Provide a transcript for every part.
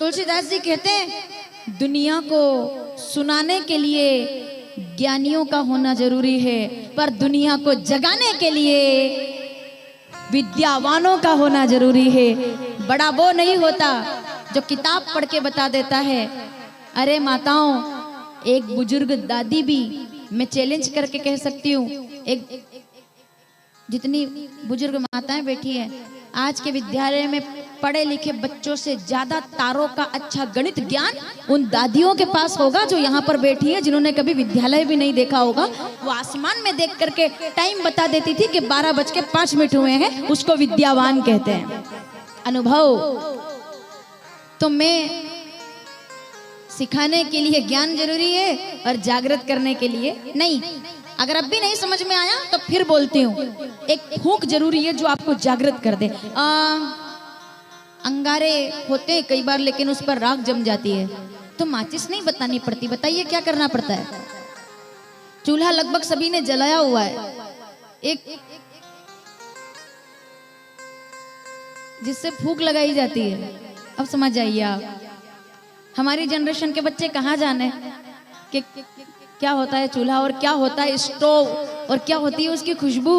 तुलसीदास जी कहते हैं दुनिया को सुनाने के लिए ज्ञानियों का होना जरूरी है, पर दुनिया को जगाने के लिए विद्यावानों का होना जरूरी है। बड़ा वो नहीं होता जो किताब पढ़ के बता देता है। अरे माताओं, एक बुजुर्ग दादी भी, मैं चैलेंज करके कह सकती हूँ, एक जितनी बुजुर्ग माताएं बैठी हैं, आज के विद्यालय में पढ़े लिखे बच्चों से ज्यादा तारों का अच्छा गणित ज्ञान उन दादियों के पास होगा जो यहाँ पर बैठी है, जिन्होंने कभी विद्यालय भी नहीं देखा होगा। वो आसमान में देख करके टाइम बता देती थी कि 12:05 हुए हैं, उसको विद्यावान कहते हैं। अनुभव तो मैं सिखाने के लिए ज्ञान जरूरी है और जागृत करने के लिए नहीं। अगर अब भी नहीं समझ में आया तो फिर बोलती हूँ, एक फूंक जरूरी है जो आपको जागृत कर दे। अंगारे होते हैं कई बार, लेकिन उस पर राख जम जाती है तो माचिस नहीं बतानी पड़ती। बताइए क्या करना पड़ता है? चूल्हा लगभग सभी ने जलाया हुआ है, एक जिससे फूंक लगाई जाती है। अब समझ जाइए आप, हमारी जनरेशन के बच्चे कहाँ जाने कि क्या होता है चूल्हा और क्या होता है स्टोव और क्या होती है उसकी खुशबू,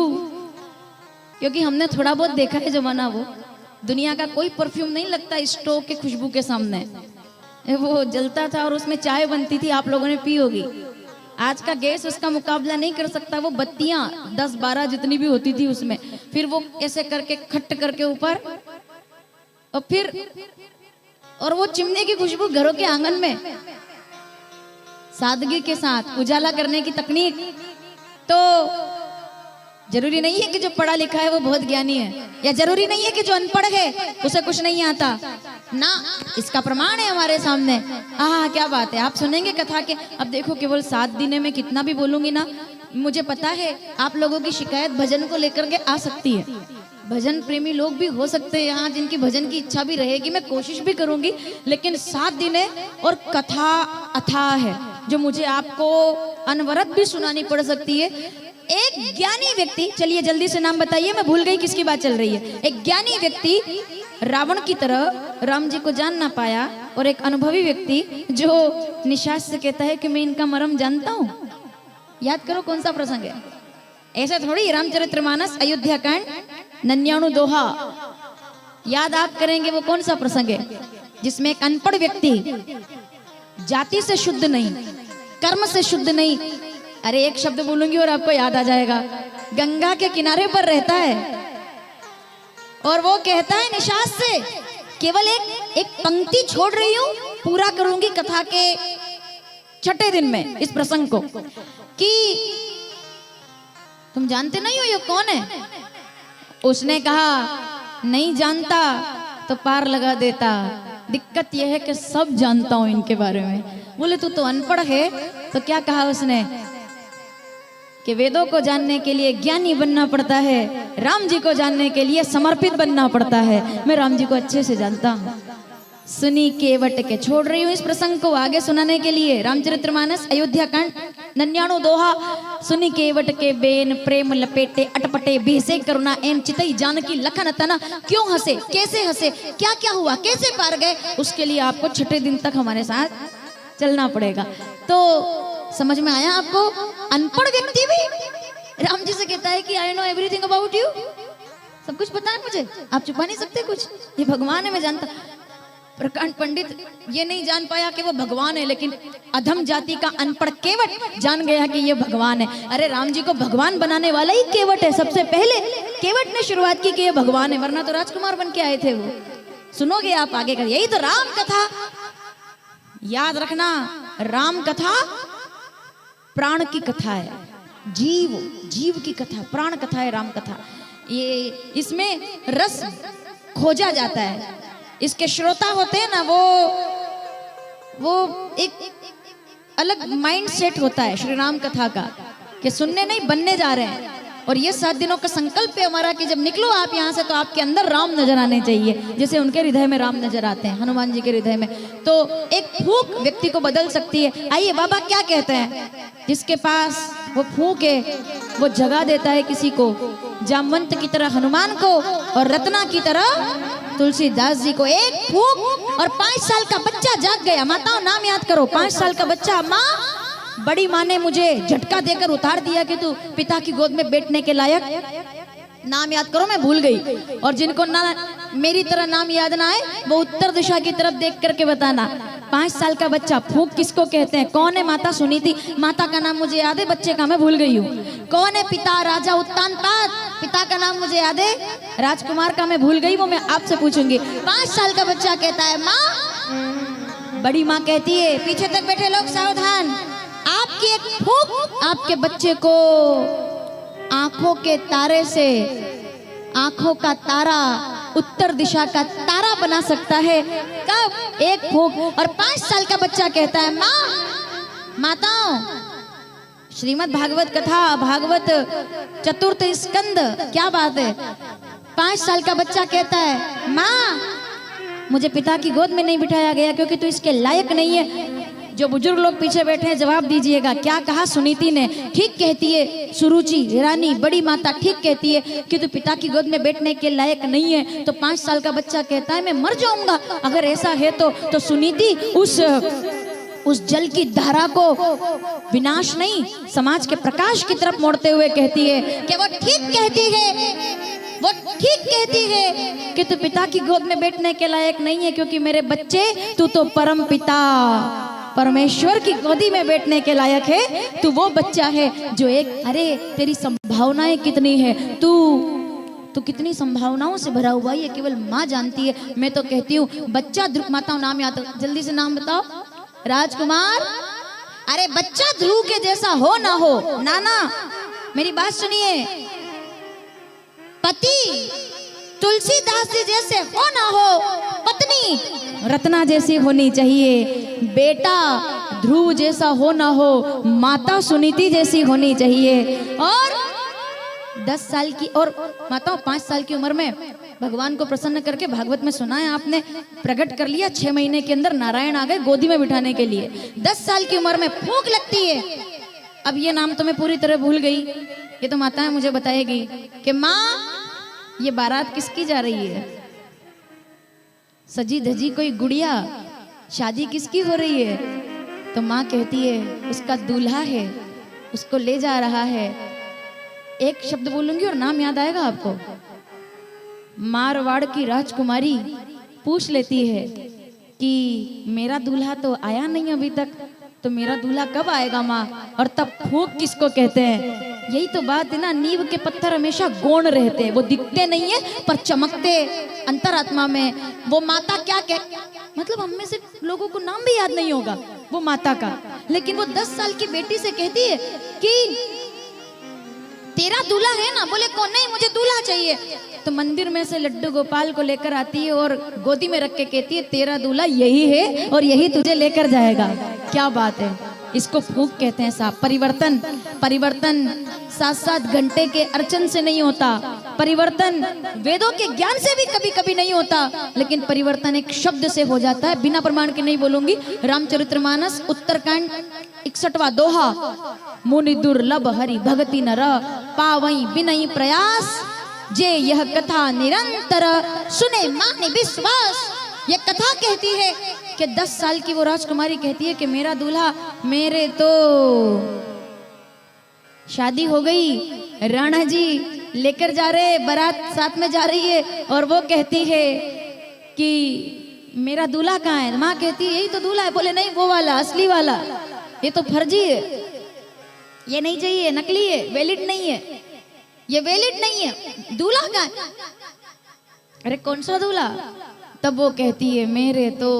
क्योंकि हमने थोड़ा बहुत देखा है जमाना। वो दुनिया का कोई परफ्यूम नहीं लगता स्टोव के खुशबू के सामने। वो जलता था और उसमें चाय बनती थी, आप लोगों ने पी होगी। आज का गैस उसका मुकाबला नहीं कर सकता। वो बत्तियां 10-12 जितनी भी होती थी उसमें, फिर वो ऐसे करके खट्ट करके ऊपर, और फिर और वो चिमने की खुशबू घरों के आंगन में, सादगी के साथ उजाला करने की तकनीक। तो जरूरी नहीं है कि जो पढ़ा लिखा है वो बहुत ज्ञानी है, या जरूरी नहीं है कि जो अनपढ़ है उसे कुछ नहीं आता ना। इसका प्रमाण है हमारे सामने। क्या बात है, आप सुनेंगे कथा के। अब देखो, केवल 7 दिन में कितना भी बोलूंगी ना, मुझे पता है आप लोगों की शिकायत भजन को लेकर के आ सकती है। भजन प्रेमी लोग भी हो सकते हैं यहाँ जिनकी भजन की इच्छा भी रहेगी, मैं कोशिश भी करूंगी। लेकिन 7 दिन है और कथा अथाह है जो मुझे आपको अनवरत भी सुनानी पड़ सकती है। एक ज्ञानी व्यक्ति, चलिए जल्दी से नाम बताइए, मैं भूल गई किसकी बात चल रही है। एक ज्ञानी व्यक्ति रावण की तरह राम जी को जान ना पाया, और एक अनुभवी व्यक्ति जो निशाच से कहता है कि मैं इनका मर्म जानता हूँ। याद करो कौन सा प्रसंग है। ऐसा थोड़ी रामचरितमानस अयोध्या कांड 99 दोहा याद आप करेंगे। वो कौन सा प्रसंग है जिसमें एक अनपढ़ व्यक्ति, जाति से शुद्ध नहीं, कर्म से शुद्ध नहीं, अरे एक शब्द बोलूंगी और आपको याद आ जाएगा, गंगा के किनारे पर रहता है और वो कहता है निशाच से, केवल एक पंक्ति छोड़ रही हूं, पूरा करूंगी कथा के 6ठे दिन में इस प्रसंग को, कि तुम जानते नहीं हो ये कौन है? उसने कहा नहीं जानता तो पार लगा देता, दिक्कत यह है कि सब जानता हूं इनके बारे में। बोले तू तो अनपढ़ है। तो क्या कहा उसने कि वेदों को जानने के लिए ज्ञानी बनना पड़ता है, राम जी को जानने के लिए समर्पित बनना पड़ता है। मैं राम जी को अच्छे से जानता हूँ। सुनी केवट के छोड़ रही हूँ इस प्रसंग को आगे सुनाने के लिए। रामचरितमानस अयोध्या कांड 99 दोहा। सुनी केवट के बेन प्रेम लपेटे अटपटे, भेसे करुणा एन चितई जानकी लखन तना। क्यों हंसे, कैसे हंसे, क्या क्या हुआ, कैसे पार गए, उसके लिए आपको 6ठे दिन तक हमारे साथ चलना पड़ेगा। तो समझ में आया आपको? अनपढ़ व्यक्ति भी राम जी से कहता है कि I know everything about you, सब कुछ पता है मुझे, आप छुपा नहीं सकते कुछ, ये भगवान है मैं जानता। प्रकांड पंडित ये नहीं जान पाया कि वो भगवान है, लेकिन अधम जाति का अनपढ़ केवट जान गया कि ये भगवान है। अरे राम जी को भगवान बनाने वाला ही केवट है। सबसे पहले केवट ने शुरुआत की कि ये भगवान है, वरना तो राजकुमार बन के आए थे वो। सुनोगे आप आगे का, यही तो राम कथा। याद रखना, राम कथा प्राण की कथा है, जीव की कथा, प्राण कथा है राम कथा। ये इसमें रस खोजा जाता है। इसके श्रोता होते हैं ना, वो एक अलग माइंड सेट होता है श्री राम कथा का, कि सुनने नहीं बनने जा रहे हैं। और ये 7 दिनों का संकल्प है हमारा कि जब निकलो आप यहाँ से तो आपके अंदर राम नजर आने चाहिए, जैसे उनके हृदय में राम नजर आते हैं, हनुमान जी के हृदय में। तो एक फूंक व्यक्ति को बदल सकती है। आइए बाबा क्या कहते हैं, जिसके पास वो फूंक है वो जगा देता है किसी को, जामवंत की तरह हनुमान को और रत्ना की तरह तुलसीदास जी को एक फूंक और 5 साल का बच्चा जाग गया। माताओं नाम याद करो, 5 साल का बच्चा। माँ, बड़ी माँ ने मुझे झटका देकर उतार दिया कि तू पिता की गोद में बैठने के लायक। नाम याद करो, मैं भूल गई। और जिनको ना मेरी तरह नाम याद ना आए वो उत्तर दिशा की तरफ देख करके बताना। 5 साल का बच्चा, फूंक किसको कहते हैं? कौन है? माता सुनीति। माता का नाम मुझे याद है, बच्चे का मैं भूल गई हूँ। कौन है पिता? राजा उत्तानपाद। पिता का नाम मुझे याद है, राजकुमार का मैं भूल गई, वो मैं आपसे पूछूंगी। 5 साल का बच्चा कहता है माँ। बड़ी माँ कहती है, पीछे तक बैठे लोग सावधान, आपकी एक फूंक आपके बच्चे को आंखों के तारे से, आंखों का तारा, उत्तर दिशा का तारा बना सकता है। कब? एक फूंक। और 5 साल का बच्चा कहता है माँ। माताओं, श्रीमद् भागवत कथा, भागवत चतुर्थ स्कंद, क्या बात है। 5 साल का बच्चा कहता है माँ, मुझे पिता की गोद में नहीं बिठाया गया क्योंकि तू इसके लायक नहीं है। जो बुजुर्ग लोग पीछे बैठे हैं जवाब दीजिएगा, क्या कहा सुनीति ने? ठीक कहती है सुरुचि रानी, बड़ी माता ठीक कहती है कि तू पिता की गोद में बैठने के लायक नहीं है। तो 5 साल का बच्चा कहता है मैं मर जाऊंगा अगर ऐसा है तो सुनीति उस जल की धारा को विनाश नहीं, समाज के प्रकाश की तरफ मोड़ते हुए कहती है कि वो ठीक कहती है, वो ठीक कहती है कि तू पिता की गोद में बैठने के लायक नहीं है, क्योंकि मेरे बच्चे तू तो परम पिता परमेश्वर की गोदी में बैठने के लायक है। तू वो बच्चा है जो एक, अरे तेरी संभावनाएं कितनी है, तू कितनी संभावनाओं से भरा हुआ है, ये केवल माँ जानती है। मैं तो कहती हूँ बच्चा ध्रुव, माताओं नाम याद, जल्दी से नाम बताओ। राजकुमार, अरे बच्चा ध्रुव के जैसा हो ना हो, नाना मेरी बात सुनिए, पति तुलसीदास जी जैसे हो ना हो, पत्नी रत्ना जैसी होनी चाहिए, बेटा ध्रुव जैसा हो ना हो, माता सुनीति जैसी होनी चाहिए। और 10 साल की और माताओं 5 साल की उम्र में भगवान को प्रसन्न करके भागवत में सुना है आपने, प्रकट कर लिया। 6 महीने के अंदर नारायण आ गए गोदी में बिठाने के लिए। 10 साल की उम्र में फूंक लगती है। अब ये नाम तो मैं पूरी तरह भूल गई, ये तो माताएं मुझे बताएगी कि माँ ये बारात किसकी जा रही है? सजी धजी कोई गुड़िया, शादी किसकी हो रही है? तो माँ कहती है उसका दूल्हा है, उसको ले जा रहा है। एक शब्द बोलूंगी और नाम याद आएगा आपको। मारवाड़ की राजकुमारी पूछ लेती है कि मेरा दूल्हा तो आया नहीं अभी तक, तो मेरा दूल्हा कब आएगा माँ? और तब फूंक किसको कहते हैं? यही तो बात है ना, नींव के पत्थर हमेशा गौण रहते हैं, वो दिखते नहीं है पर चमकते अंतरात्मा में। वो माता क्या मतलब हम में से लोगों को नाम भी याद नहीं होगा वो माता का, लेकिन वो 10 साल की बेटी से कहती है कि तेरा दूल्हा है ना? बोले कौन? नहीं मुझे दूल्हा चाहिए। तो मंदिर में से लड्डू गोपाल को लेकर आती है और गोदी में रख के कहती है तेरा दूल्हा यही है और यही तुझे लेकर जाएगा। क्या बात है, इसको फूंक कहते हैं साहब। परिवर्तन, परिवर्तन 7-7 घंटे के अर्चन से नहीं होता, परिवर्तन वेदों के ज्ञान से भी कभी कभी नहीं होता, लेकिन परिवर्तन एक शब्द से हो जाता है। बिना प्रमाण के नहीं बोलूंगी। रामचरितमानस उत्तरकांड 61वां दोहा, मुनि दुर्लभ हरि भगति नर पावई बिनई प्रयास, जे यह कथा निरंतर सुने माने विश्वास। ये कथा कहती है कि 10 साल की वो राजकुमारी कहती है कि मेरा दूल्हा, मेरे तो शादी हो गई, राणा जी लेकर जा रहे, बारात साथ में जा रही है, और वो कहती है कि मेरा दूल्हा कहाँ है? माँ कहती है यही तो दूल्हा है। बोले नहीं वो वाला, असली वाला, ये तो फर्जी है, ये नहीं चाहिए, नकली है, वैलिड नहीं है, ये वैलिड नहीं है, दूल्हा कहाँ है? अरे कौन सा दूल्हा? तब वो कहती है मेरे तो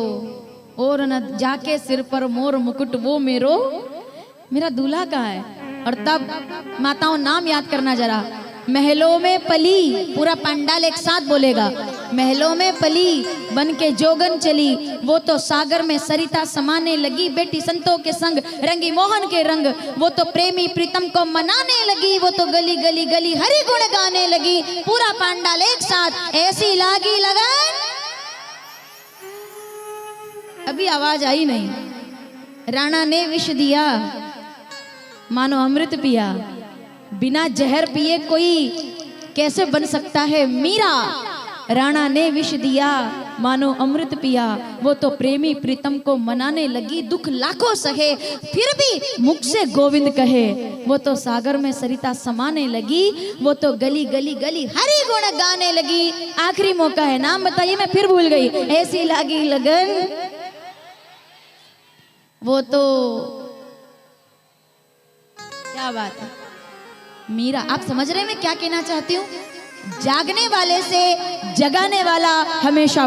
और न जाके सिर पर मोर मुकुट वो मेरा दूल्हा कहाँ है? और तब माताओं नाम याद करना जरा। महलों में पली, पूरा पंडाल एक साथ बोलेगा, महलों में पली बन के जोगन चली, वो तो सागर में सरिता समाने लगी, बेटी संतों के संग रंगी मोहन के रंग, वो तो प्रेमी प्रीतम को मनाने लगी, वो तो गली गली गली हरि गुण गाने लगी। पूरा पंडाल एक साथ, ऐसी लागी लगन। अभी आवाज आई नहीं। राणा ने विष दिया मानो अमृत पिया, बिना जहर पिए कोई कैसे बन सकता है मीरा? राणा ने विष दिया मानो अमृत पिया। वो तो प्रेमी प्रीतम को मनाने लगी, दुख लाखों सहे फिर भी मुख से गोविंद कहे। वो तो सागर में सरिता समाने लगी, वो तो गली गली गली हरि गुण गाने लगी। आखिरी मौका है, नाम बताइए, मैं फिर भूल गई। ऐसी लागी लगन, वो तो क्या बात है मीरा। आप समझ रहे हैं मैं क्या कहना चाहती हूँ? जागने वाले से जगाने वाला हमेशा